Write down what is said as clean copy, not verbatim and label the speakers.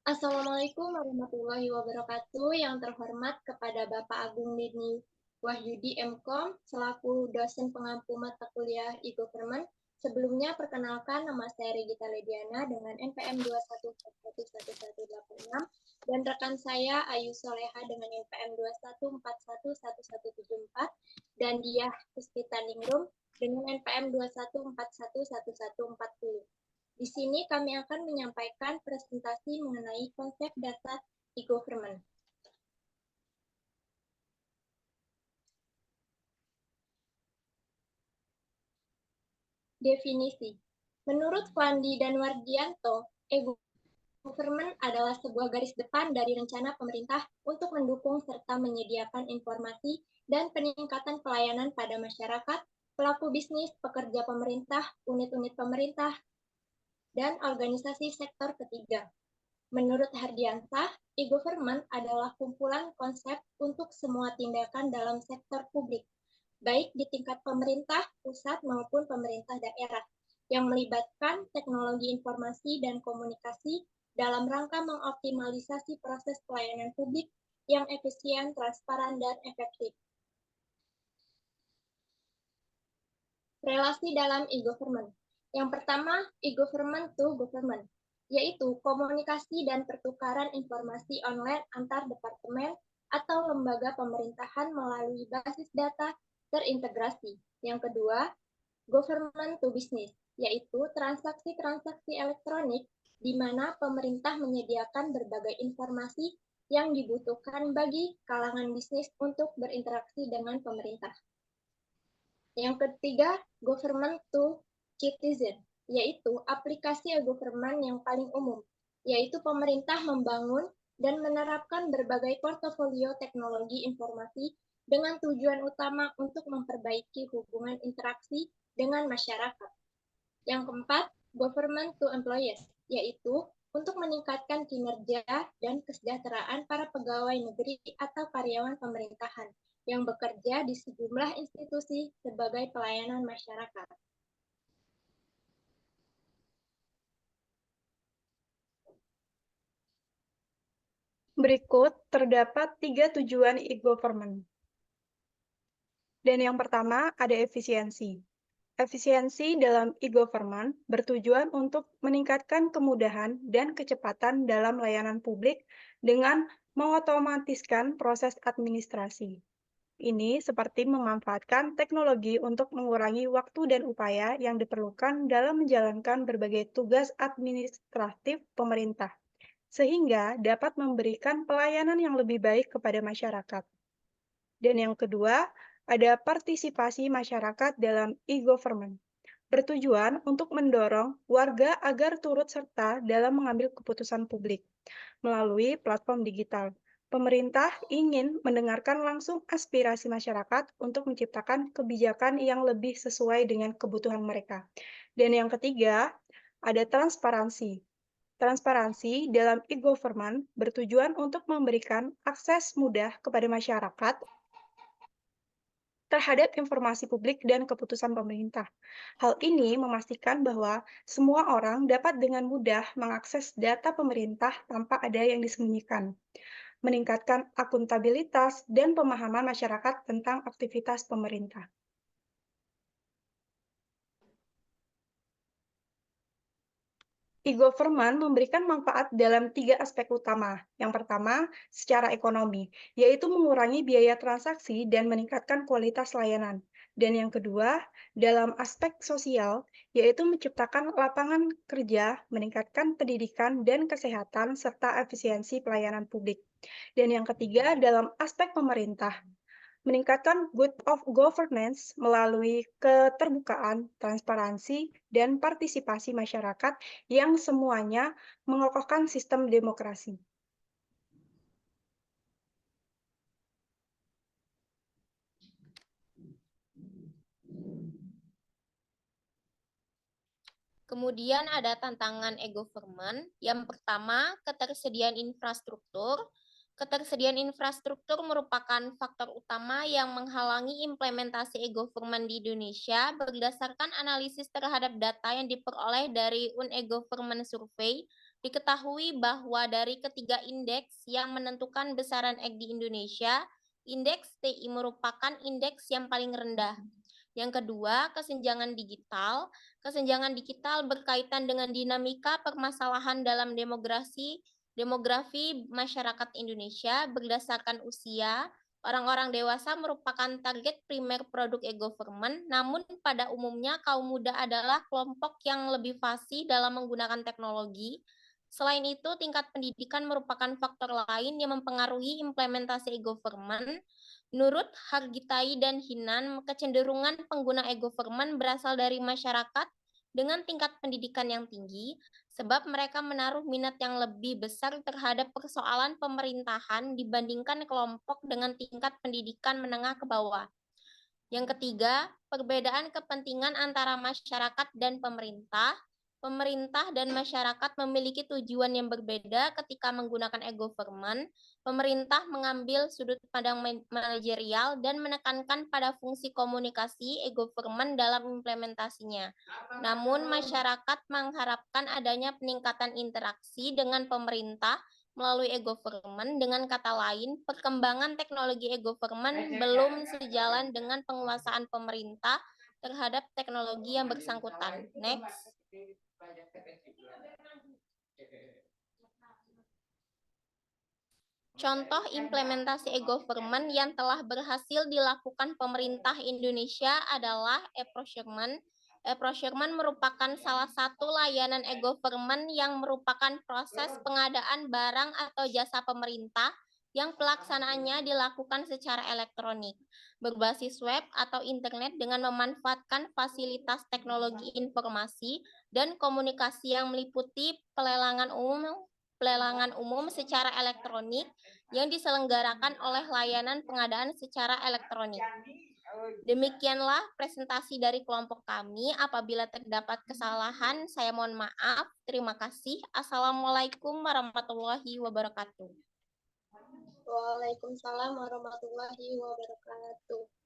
Speaker 1: Assalamualaikum warahmatullahi wabarakatuh. Yang terhormat kepada Bapak Agung Nini Wahyudi MKOM selaku dosen pengampu mata kuliah e-government. Sebelumnya perkenalkan nama saya Regita Lediana dengan NPM 214111186 dan rekan saya Ayu Soleha dengan NPM 2141174 dan Diah Puspita Ningrum dengan NPM 2141140. Di sini kami akan menyampaikan presentasi mengenai konsep dasar e-government. Definisi. Menurut Fandi dan Wardianto, e-government adalah sebuah garis depan dari rencana pemerintah untuk mendukung serta menyediakan informasi dan peningkatan pelayanan pada masyarakat, pelaku bisnis, pekerja pemerintah, unit-unit pemerintah, dan organisasi sektor ketiga. Menurut Hardiansah, e-government adalah kumpulan konsep untuk semua tindakan dalam sektor publik, baik di tingkat pemerintah pusat maupun pemerintah daerah, yang melibatkan teknologi informasi dan komunikasi dalam rangka mengoptimalisasi proses pelayanan publik yang efisien, transparan, dan efektif. Relasi dalam e-government. Yang pertama, e-government to government, yaitu komunikasi dan pertukaran informasi online antar departemen atau lembaga pemerintahan melalui basis data terintegrasi. Yang kedua, government to business, yaitu transaksi-transaksi elektronik di mana pemerintah menyediakan berbagai informasi yang dibutuhkan bagi kalangan bisnis untuk berinteraksi dengan pemerintah. Yang ketiga, government to citizen, yaitu aplikasi e-government yang paling umum, yaitu pemerintah membangun dan menerapkan berbagai portofolio teknologi informasi dengan tujuan utama untuk memperbaiki hubungan interaksi dengan masyarakat. Yang keempat, government to employees, yaitu untuk meningkatkan kinerja dan kesejahteraan para pegawai negeri atau karyawan pemerintahan yang bekerja di sejumlah institusi sebagai pelayanan masyarakat.
Speaker 2: Berikut terdapat 3 tujuan e-government. Dan yang pertama ada efisiensi. Efisiensi dalam e-government bertujuan untuk meningkatkan kemudahan dan kecepatan dalam layanan publik dengan mengotomatiskan proses administrasi. Ini seperti memanfaatkan teknologi untuk mengurangi waktu dan upaya yang diperlukan dalam menjalankan berbagai tugas administratif pemerintah, sehingga dapat memberikan pelayanan yang lebih baik kepada masyarakat. Dan yang kedua, ada partisipasi masyarakat dalam e-government, bertujuan untuk mendorong warga agar turut serta dalam mengambil keputusan publik melalui platform digital. Pemerintah ingin mendengarkan langsung aspirasi masyarakat untuk menciptakan kebijakan yang lebih sesuai dengan kebutuhan mereka. Dan yang ketiga, ada transparansi. Transparansi dalam e-government bertujuan untuk memberikan akses mudah kepada masyarakat terhadap informasi publik dan keputusan pemerintah. Hal ini memastikan bahwa semua orang dapat dengan mudah mengakses data pemerintah tanpa ada yang disembunyikan, meningkatkan akuntabilitas dan pemahaman masyarakat tentang aktivitas pemerintah. E-government memberikan manfaat dalam 3 aspek utama. Yang pertama, secara ekonomi, yaitu mengurangi biaya transaksi dan meningkatkan kualitas layanan. Dan yang kedua, dalam aspek sosial, yaitu menciptakan lapangan kerja, meningkatkan pendidikan dan kesehatan, serta efisiensi pelayanan publik. Dan yang ketiga, dalam aspek pemerintah, meningkatkan good of governance melalui keterbukaan, transparansi, dan partisipasi masyarakat yang semuanya mengokohkan sistem demokrasi.
Speaker 3: Kemudian ada tantangan e-government. Yang pertama, ketersediaan infrastruktur. Ketersediaan infrastruktur merupakan faktor utama yang menghalangi implementasi e-government di Indonesia berdasarkan analisis terhadap data yang diperoleh dari e-government survey Diketahui bahwa dari ketiga indeks yang menentukan besaran Ek di Indonesia, indeks TI merupakan indeks yang paling rendah. Yang kedua, kesenjangan digital. Kesenjangan digital berkaitan dengan dinamika permasalahan dalam demografi masyarakat Indonesia berdasarkan usia. Orang-orang dewasa merupakan target primer produk e-government, namun pada umumnya kaum muda adalah kelompok yang lebih fasih dalam menggunakan teknologi. Selain itu, tingkat pendidikan merupakan faktor lain yang mempengaruhi implementasi e-government. Menurut Hargitai dan Hinan, kecenderungan pengguna e-government berasal dari masyarakat dengan tingkat pendidikan yang tinggi, sebab mereka menaruh minat yang lebih besar terhadap persoalan pemerintahan dibandingkan kelompok dengan tingkat pendidikan menengah ke bawah. Yang ketiga, perbedaan kepentingan antara masyarakat dan pemerintah. Pemerintah dan masyarakat memiliki tujuan yang berbeda ketika menggunakan e-government. Pemerintah mengambil sudut pandang manajerial dan menekankan pada fungsi komunikasi e-government dalam implementasinya. Namun, masyarakat mengharapkan adanya peningkatan interaksi dengan pemerintah melalui e-government. Dengan kata lain, perkembangan teknologi e-government belum sejalan dengan penguasaan pemerintah terhadap teknologi yang bersangkutan. Next. Contoh implementasi e-government yang telah berhasil dilakukan pemerintah Indonesia adalah e-procurement. E-procurement merupakan salah satu layanan e-government yang merupakan proses pengadaan barang atau jasa pemerintah yang pelaksanaannya dilakukan secara elektronik, berbasis web atau internet dengan memanfaatkan fasilitas teknologi informasi dan komunikasi yang meliputi pelelangan umum secara elektronik yang diselenggarakan oleh layanan pengadaan secara elektronik. Demikianlah presentasi dari kelompok kami. Apabila terdapat kesalahan, saya mohon maaf. Terima kasih. Assalamualaikum warahmatullahi wabarakatuh.
Speaker 1: Waalaikumsalam warahmatullahi wabarakatuh.